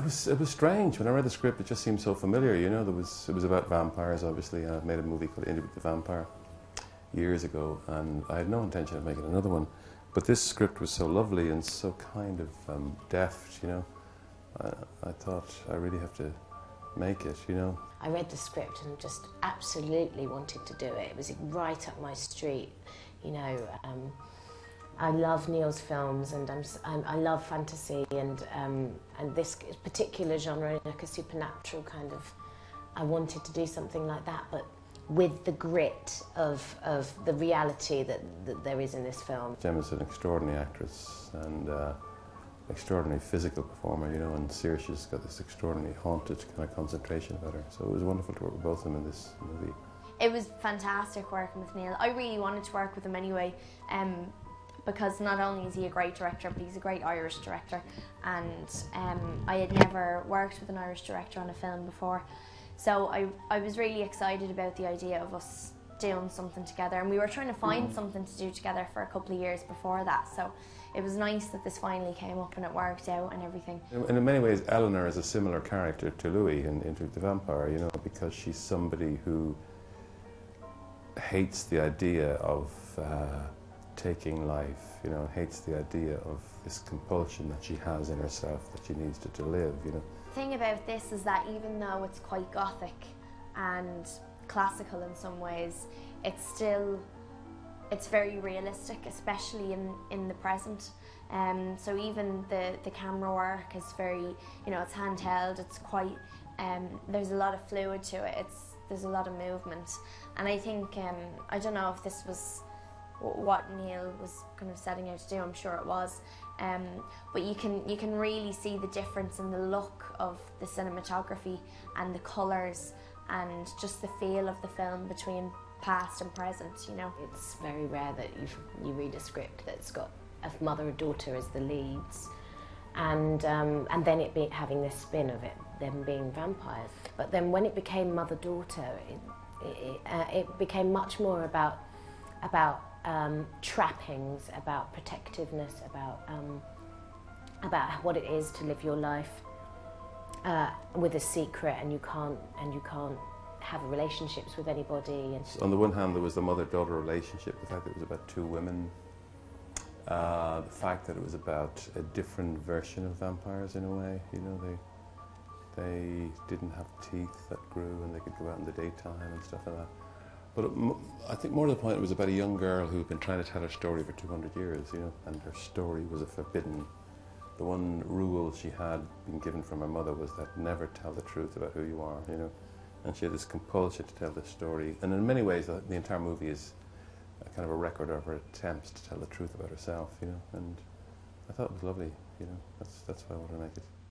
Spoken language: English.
It was strange. When I read the script, it just seemed so familiar. You know, it was about vampires. Obviously, I made a movie called Interview with the Vampire years ago, and I had no intention of making another one. But this script was so lovely and so kind of deft. You know, I thought I really have to make it. You know. I read the script and just absolutely wanted to do it. It was right up my street. You know. I love Neil's films, and I love fantasy, and this particular genre, like a supernatural kind of. I wanted to do something like that, but with the grit of the reality that there is in this film. Gemma's an extraordinary actress and extraordinary physical performer, you know, and Saoirse's got this extraordinary haunted kind of concentration about her. So it was wonderful to work with both of them in this movie. It was fantastic working with Neil. I really wanted to work with him anyway. Because not only is he a great director, but he's a great Irish director, and I had never worked with an Irish director on a film before, so I was really excited about the idea of us doing something together, and we were trying to find something to do together for a couple of years before that, so it was nice that this finally came up and it worked out and everything. And in many ways, Eleanor is a similar character to Louis in Interview with the Vampire, you know, because she's somebody who hates the idea of taking life, you know, hates the idea of this compulsion that she has in herself that she needs to live, you know. The thing about this is that even though it's quite gothic and classical in some ways, it's very realistic, especially in the present. So even the camera work is very, you know, it's handheld, it's quite, there's a lot of fluid to it, there's a lot of movement. And I think, I don't know if this was what Neil was kind of setting out to do, I'm sure it was, but you can really see the difference in the look of the cinematography and the colours and just the feel of the film between past and present, you know. It's very rare that you read a script that's got a mother and daughter as the leads, and then it having this spin of them being vampires. But then when it became mother-daughter, it became much more about trappings, about protectiveness, about what it is to live your life with a secret, and you can't have relationships with anybody. And on the one hand, there was the mother-daughter relationship, the fact that it was about two women, the fact that it was about a different version of vampires in a way. You know, they didn't have teeth that grew, and they could go out in the daytime and stuff like that. But I think more to the point, it was about a young girl who'd been trying to tell her story for 200 years, you know, and her story was a forbidden. The one rule she had been given from her mother was that never tell the truth about who you are, you know. And she had this compulsion to tell this story. And in many ways, the entire movie is a kind of a record of her attempts to tell the truth about herself, you know. And I thought it was lovely, you know. That's why I wanted to make it.